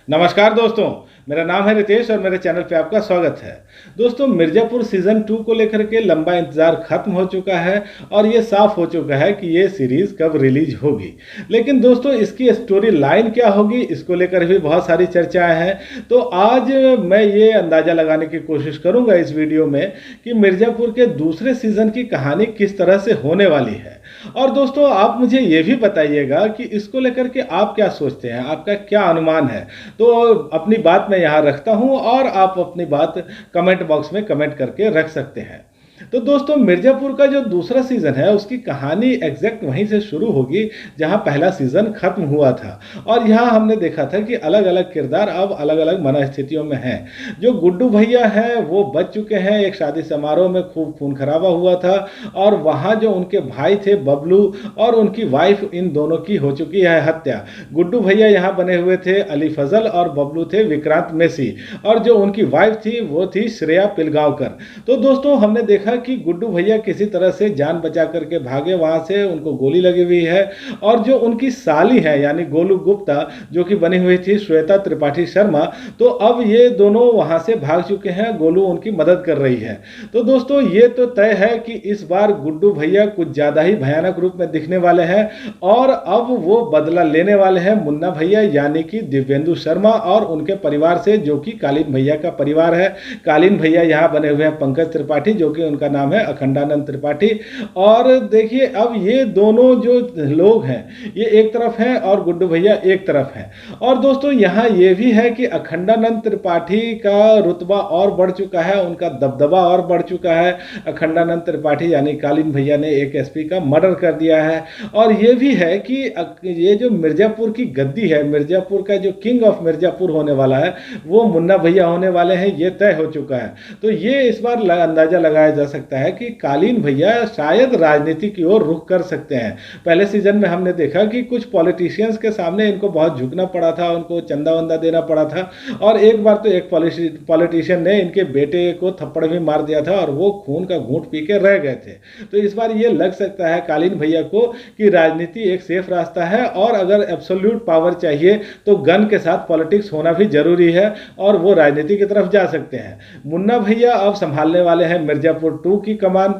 नमस्कार दोस्तों, मेरा नाम है रितेश और मेरे चैनल पे आपका स्वागत है। दोस्तों, मिर्ज़ापुर सीज़न 2 को लेकर के लंबा इंतज़ार खत्म हो चुका है और ये साफ हो चुका है कि ये सीरीज़ कब रिलीज होगी। लेकिन दोस्तों, इसकी स्टोरी लाइन क्या होगी, इसको लेकर भी बहुत सारी चर्चाएं हैं। तो आज मैं ये अंदाज़ा लगाने की कोशिश करूंगा इस वीडियो में कि मिर्ज़ापुर के दूसरे सीज़न की कहानी किस तरह से होने वाली है। और दोस्तों, आप मुझे ये भी बताइएगा कि इसको लेकर के आप क्या सोचते हैं, आपका क्या अनुमान है। तो अपनी बात मैं यहाँ रखता हूँ और आप अपनी बात कमेंट बॉक्स में कमेंट करके रख सकते हैं। तो दोस्तों, मिर्ज़ापुर का जो दूसरा सीज़न है उसकी कहानी एग्जैक्ट वहीं से शुरू होगी जहां पहला सीज़न खत्म हुआ था। और यहाँ हमने देखा था कि अलग अलग किरदार अब अलग अलग मनस्थितियों में हैं। जो गुड्डू भैया हैं वो बच चुके हैं, एक शादी समारोह में खूब खून खराबा हुआ था और वहाँ जो उनके भाई थे बबलू और उनकी वाइफ, इन दोनों की हो चुकी है हत्या। गुड्डू भैया यहाँ बने हुए थे अली फजल और बबलू थे विक्रांत मेसी, और जो उनकी वाइफ थी वो थी श्रेया पिलगांवकर। तो दोस्तों, हमने देखा कि गुड्डू भैया किसी तरह से जान बचा करके भागे वहां से, उनको गोली लगी हुई है। और जो उनकी साली है यानी गोलू गुप्ता, जो कि बनी हुई थी श्वेता त्रिपाठी शर्मा, तो अब ये दोनों वहां से भाग चुके हैं, गोलू उनकी मदद कर रही है। तो दोस्तों, ये तो तय है कि इस बार गुड्डू भैया कुछ ज्यादा ही भयानक रूप में दिखने वाले हैं और अब वो बदला लेने वाले हैं मुन्ना भैया यानी कि दिव्येंदु शर्मा और उनके परिवार से, जो कि कालीन भैया का परिवार है। कालीन भैया यहाँ बने हुए हैं पंकज त्रिपाठी, जो कि उनका नाम है अखंडानंद त्रिपाठी। और देखिए, अब ये दोनों जो लोग हैं ये एक तरफ हैं और गुड्डू भैया एक तरफ हैं। और दोस्तों, यहाँ ये भी है कि अखंडानंद त्रिपाठी का रुतबा और बढ़ चुका है, उनका दबदबा और बढ़ चुका है। अखंडानंद त्रिपाठी यानी कालीन भैया ने एक एसपी का मर्डर कर दिया है। और ये भी है कि ये जो मिर्ज़ापुर की गद्दी है, मिर्ज़ापुर का जो किंग ऑफ मिर्ज़ापुर होने वाला है वो मुन्ना भैया होने वाले हैं, ये तय हो चुका है। तो ये इस बार अंदाजा लगाया जा सकता है कि कालीन भैया शायद राजनीति की ओर रुख कर सकते हैं। पहले सीजन में हमने देखा कि कुछ पॉलिटिशियंस के सामने इनको बहुत झुकना पड़ा था, उनको चंदा वंदा देना पड़ा था। और एक बार तो एक पॉलिटिशियन ने इनके बेटे को थप्पड़ भी मार दिया था और वो खून का घूंट पी के रह गए थे। तो इस बार ये लग सकता है कालीन भैया को कि राजनीति एक सेफ रास्ता है और अगर एब्सोल्यूट पावर चाहिए तो गन के साथ पॉलिटिक्स होना भी जरूरी है और वो राजनीति की तरफ जा सकते हैं। मुन्ना भैया अब संभालने वाले हैं मिर्ज़ापुर 2 की कमान,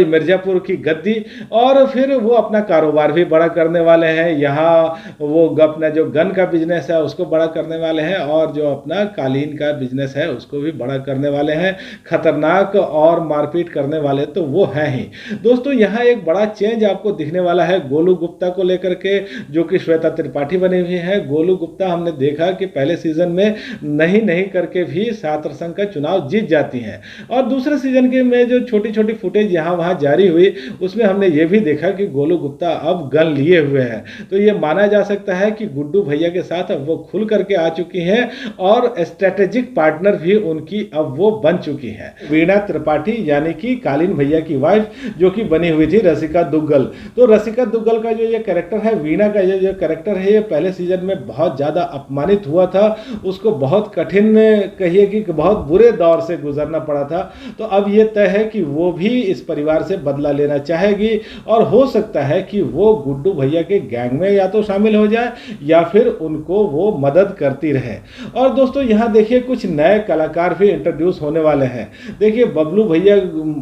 मिर्ज़ापुर की गद्दी। और फिर वो अपना कारोबार भी बड़ा करने वाले हैं। यहाँ वो अपना जो गन का बिजनेस है उसको बड़ा करने वाले हैं और जो अपना कालीन का बिजनेस है उसको भी बड़ा करने वाले हैं। खतरनाक और मारपीट करने वाले तो वो हैं ही। दोस्तों, यहाँ एक बड़ा चेंज आपको दिखने वाला है गोलू गुप्ता को लेकर के, जो कि श्वेता त्रिपाठी बनी हुई है। गोलू गुप्ता हमने देखा कि पहले सीजन में नहीं करके भी छात्र संघ का चुनाव जीत जाती हैं। और दूसरे सीजन के में जो छोटी छोटी फुटेज यहाँ वहाँ जारी हुई उसमें हमने ये भी देखा कि गोलू गुप्ता अब गन लिए हुए हैं। तो ये माना जा सकता है कि गुड्डू भैया के साथ अब वो खुल करके आ चुकी हैं और स्ट्रेटेजिक पार्टनर भी उनकी अब वो बन चुकी है। वीणा त्रिपाठी यानी कि कालीन भैया की वाइफ, जो कि बनी हुई थी रसिका दुग्गल। तो रसिका दुग्गल का जो ये कैरेक्टर है, वीणा का जो कैरेक्टर है, ये पहले सीजन में बहुत ज़्यादा अपमानित हुआ था, उसको बहुत कठिन कहिए कि बहुत बुरे दौर से गुजरना पड़ा था। तो अब ये तय है कि वो भी इस परिवार से बदला लेना चाहेगी और हो सकता है कि वो गुड्डू भैया के गैंग में या तो शामिल हो जाए या फिर उनको वो मदद करती रहे। और दोस्तों, यहाँ देखिए कुछ नए कलाकार भी इंट्रोड्यूस होने वाले हैं। देखिए, बबलू भैया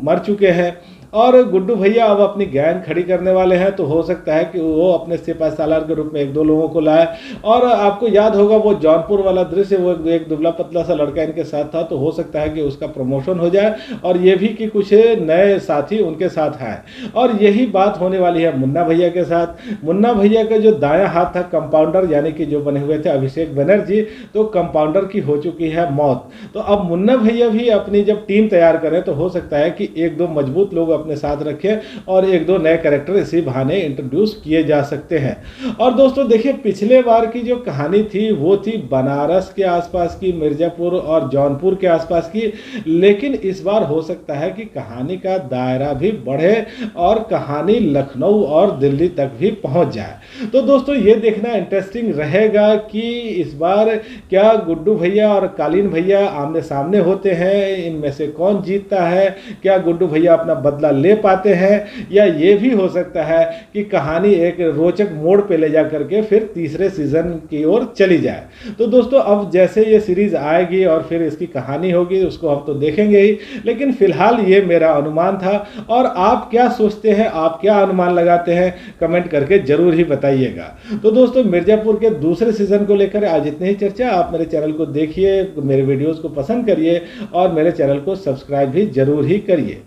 मर चुके हैं और गुड्डू भैया अब अपनी गैंग खड़ी करने वाले हैं। तो हो सकता है कि वो अपने सिपाही सालार के रूप में एक दो लोगों को लाए। और आपको याद होगा वो जौनपुर वाला दृश्य, वो एक दुबला पतला सा लड़का इनके साथ था, तो हो सकता है कि उसका प्रमोशन हो जाए और ये भी कि कुछ नए साथी उनके साथ आए। और यही बात होने वाली है मुन्ना भैया के साथ। मुन्ना भैया का जो दायां हाथ था कंपाउंडर यानी कि जो बने हुए थे अभिषेक बनर्जी, तो कंपाउंडर की हो चुकी है मौत। तो अब मुन्ना भैया भी अपनी जब टीम तैयार करें तो हो सकता है कि एक दो मजबूत लोग अपने साथ रखें और एक दो नए कैरेक्टर इसी बहाने इंट्रोड्यूस किए जा सकते हैं। और दोस्तों देखिए, पिछले बार की जो कहानी थी वो थी बनारस के आसपास की, मिर्ज़ापुर और जौनपुर के आसपास की। लेकिन इस बार हो सकता है कि कहानी का दायरा भी बढ़े और कहानी लखनऊ और दिल्ली तक भी पहुंच जाए। तो दोस्तों, ये देखना इंटरेस्टिंग रहेगा कि इस बार क्या गुड्डू भैया और कालीन भैया आमने सामने होते हैं, इनमें से कौन जीतता है। क्या गुड्डू भैया अपना बदला बदला ले पाते हैं, या ये भी हो सकता है कि कहानी एक रोचक मोड़ पे ले जा करके फिर तीसरे सीजन की ओर चली जाए। तो दोस्तों अब जैसे ये सीरीज आएगी और फिर इसकी कहानी होगी उसको हम तो देखेंगे ही, लेकिन फिलहाल ये मेरा अनुमान था। और आप क्या सोचते हैं, आप क्या अनुमान लगाते हैं, कमेंट करके जरूर ही बताइएगा। तो दोस्तों मिर्जापुर के दूसरे सीजन को लेकर आज इतनी ही चर्चा। आप मेरे चैनल को देखिए, मेरे वीडियोस को पसंद करिए और मेरे चैनल को सब्सक्राइब भी जरूर ही करिए।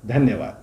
धन्यवाद।